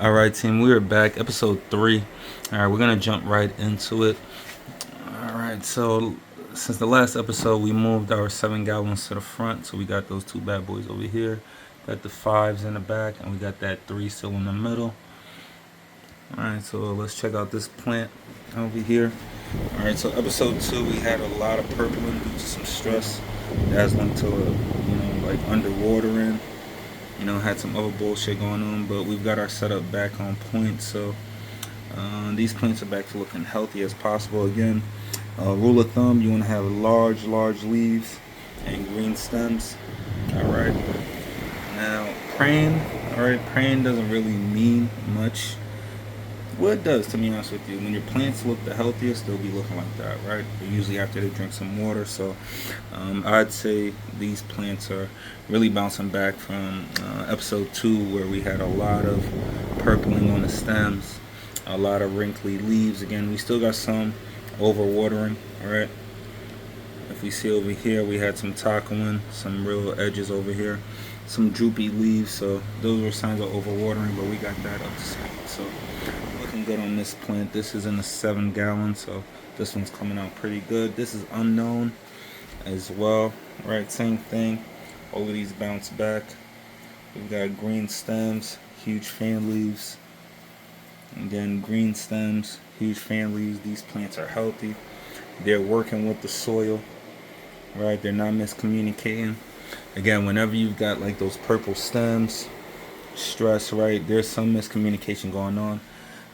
All right, team, we are back, episode 3. All right, we're going to jump right into it. All right, so since the last episode, we moved our 7 gallons to the front. So we got those two bad boys over here, got the 5s in the back, and we got that 3 still in the middle. All right, so let's check out this plant over here. All right, so episode 2, we had a lot of purpling due to some stress. That's linked to, like underwatering. Had some other bullshit going on, but we've got our setup back on point. So these plants are back to looking healthy as possible again. Rule of thumb, you want to have large leaves and green stems. All right. Now, praying, praying doesn't really mean much. Well, it does, to be honest with you. When your plants look the healthiest, they'll be looking like that, right? Usually after they drink some water. So I'd say these plants are really bouncing back from episode 2, where we had a lot of purpling on the stems, a lot of wrinkly leaves. Again, we still got some overwatering, all right? If we see over here, we had some tacoing, some real edges over here, some droopy leaves. So those were signs of overwatering, but we got that up to speed. So looking good on this plant. This is in a 7 gallon, so this one's coming out pretty good. This is unknown as well, right? Same thing. All of these bounce back. We've got green stems, huge fan leaves. Again, green stems, huge fan leaves. These plants are healthy. They're working with the soil, right? They're not miscommunicating. Again, whenever you've got like those purple stems, stress, right? There's some miscommunication going on.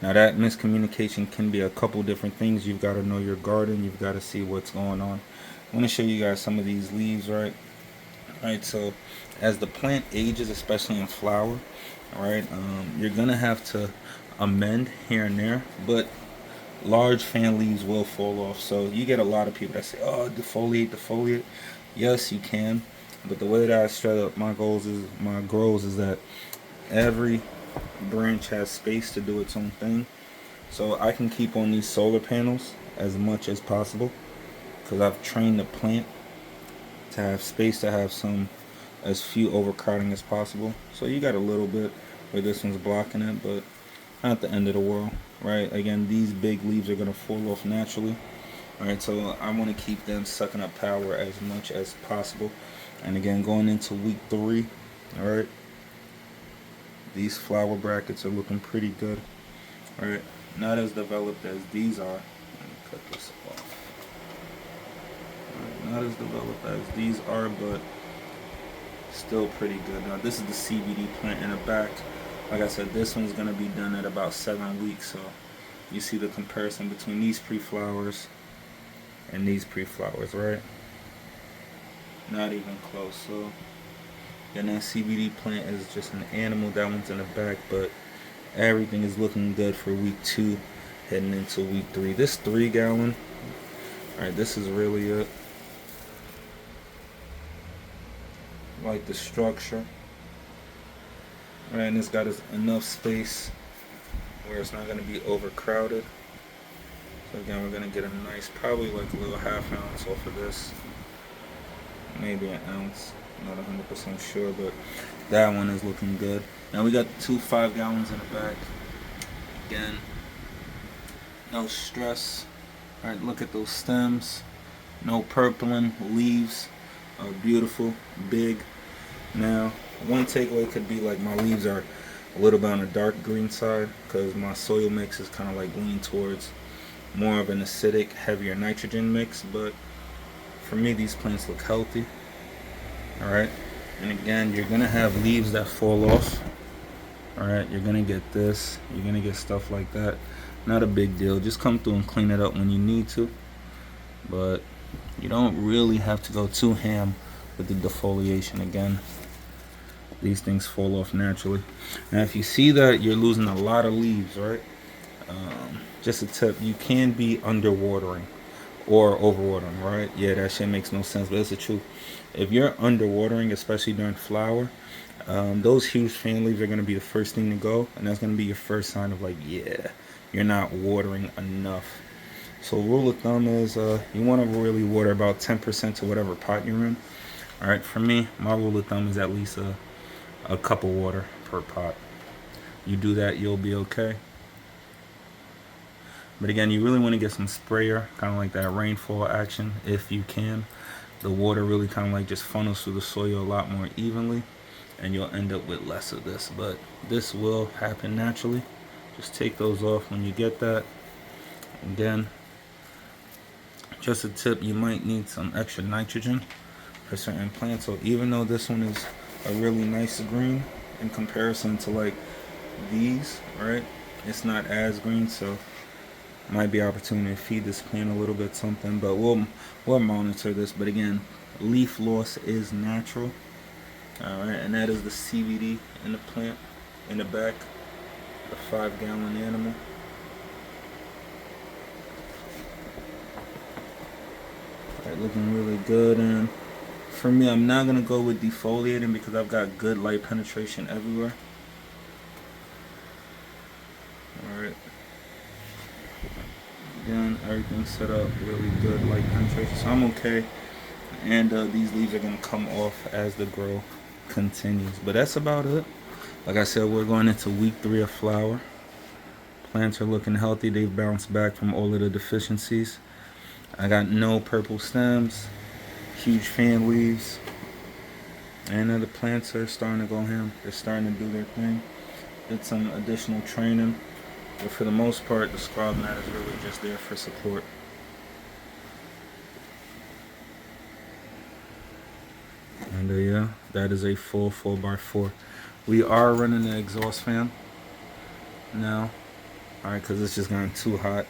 Now that miscommunication can be a couple different things. You've got to know your garden. You've got to see what's going on. I want to show you guys some of these leaves, right? Alright, so as the plant ages, especially in flower, alright, you're going to have to amend here and there, but large fan leaves will fall off. So you get a lot of people that say, oh, defoliate. Yes, you can, but the way that I set up my grows is that every branch has space to do its own thing. So I can keep on these solar panels as much as possible because I've trained the plant to have space to have as few overcrowding as possible. So you got a little bit where this one's blocking it, but not the end of the world, right? Again, these big leaves are going to fall off naturally. Alright, so I want to keep them sucking up power as much as possible. And again, going into week 3, alright, these flower brackets are looking pretty good. Alright, not as developed as these are. Let me cut this off. Right, not as developed as these are, but still pretty good. Now this is the CBD plant in the back. Like I said, this one's going to be done at about 7 weeks. So you see the comparison between these pre-flowers and these pre-flowers, right? Not even close. So then that CBD plant is just an animal. That one's in the back, but everything is looking good for week 2 heading into week 3. This 3 gallon, alright, this is really it. Like the structure. Alright, and it's got enough space where it's not going to be overcrowded. So again, we're going to get a nice, probably like a little half ounce off of this. Maybe an ounce. Not 100% sure, but that one is looking good. Now we got 2 5 gallons in the back. Again, no stress. Alright, look at those stems. No purpling. Leaves are beautiful, big. Now, one takeaway could be like my leaves are a little bit on the dark green side because my soil mix is kind of like leaning towards more of an acidic, heavier nitrogen mix. But for me, these plants look healthy. Alright, and again, you're going to have leaves that fall off. Alright, you're going to get this. You're going to get stuff like that. Not a big deal. Just come through and clean it up when you need to. But you don't really have to go too ham with the defoliation. Again, these things fall off naturally. Now if you see that you're losing a lot of leaves, right, just a tip, you can be underwatering or overwatering, right? Yeah, that shit makes no sense, but it's the truth. If you're underwatering, especially during flower, those huge fan leaves are going to be the first thing to go, and that's going to be your first sign of like, yeah, you're not watering enough. So rule of thumb is you want to really water about 10% to whatever pot you're in. Alright, for me, my rule of thumb is at least a cup of water per pot. you do that, you'll be okay. But again, you really want to get some sprayer, kind of like that rainfall action if you can. The water really kind of like just funnels through the soil a lot more evenly, and you'll end up with less of this. But this will happen naturally. Just take those off when you get that. Again, just a tip, you might need some extra nitrogen for certain plants. So even though this one is a really nice green in comparison to like these, right? It's not as green, so might be opportunity to feed this plant a little bit something, but we'll monitor this. But again, leaf loss is natural. All right, and that is the CBD in the plant in the back, the 5-gallon animal. All right, looking really good. And for me, I'm not gonna go with defoliating because I've got good light penetration everywhere. All right. Again, everything's set up really good light penetration, so I'm okay. And these leaves are gonna come off as the grow continues. But that's about it. Like I said, we're going into week 3 of flower. Plants are looking healthy. They've bounced back from all of the deficiencies. I got no purple stems, huge fan leaves, and the plants are starting to go ham. They're starting to do their thing. Did some additional training. But for the most part, the scrub mat is really just there for support. And yeah, that is a full 4x4. We are running the exhaust fan now. Alright, because it's just gotten too hot.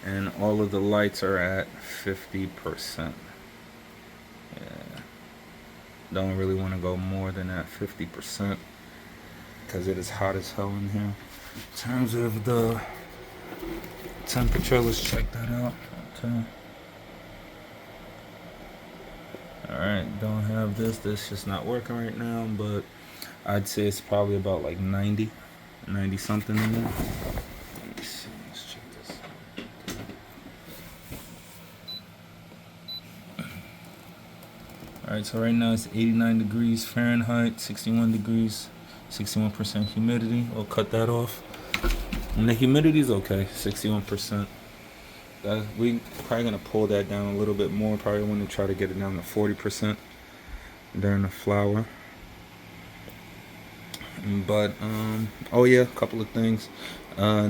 And all of the lights are at 50%. Yeah. Don't really want to go more than that 50%. Because it is hot as hell in here. In terms of the temperature, let's check that out. Okay. Alright, don't have this. This just not working right now, but I'd say it's probably about like 90 something in there. Let me see. Let's check this out. Alright, so right now it's 89 degrees Fahrenheit, 61 degrees, 61% humidity. We'll cut that off. And the humidity is okay, 61%. We probably gonna pull that down a little bit more. Probably want to try to get it down to 40% during the flower. But oh yeah, a couple of things.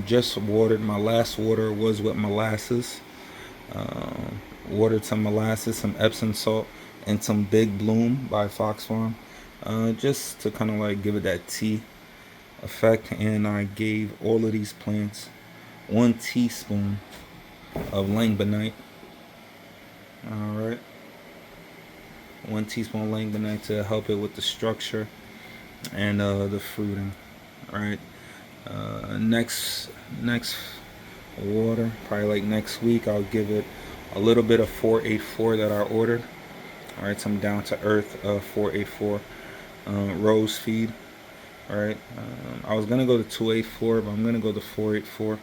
Just watered. My last water was with molasses. Watered some molasses, some Epsom salt, and some Big Bloom by Fox Farm, just to kind of like give it that tea effect. And I gave all of these plants 1 teaspoon of langbonite. All right, 1 teaspoon of langbonite to help it with the structure and the fruiting. All right, next water, probably like next week, I'll give it a little bit of 484 that I ordered. All right, some down to earth 484 rose feed. All right, I was gonna go to 284, but I'm gonna go to 484.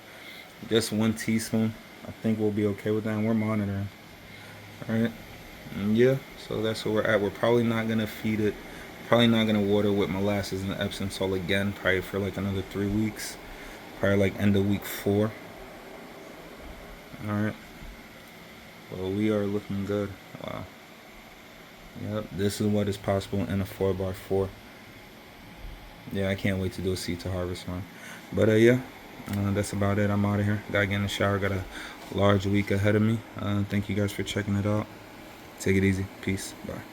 Just 1 teaspoon. I think we'll be okay with that, and we're monitoring. All right, and yeah, so that's where we're at. We're probably not gonna feed it. Probably not gonna water with molasses and Epsom salt again. Probably for like another 3 weeks. Probably like end of week 4. All right. Well, we are looking good. Wow. Yep, this is what is possible in a 4x4. Yeah, I can't wait to do a seed to harvest one. But yeah, that's about it. I'm out of here. Gotta get in the shower. Got a large week ahead of me. Thank you guys for checking it out. Take it easy. Peace. Bye.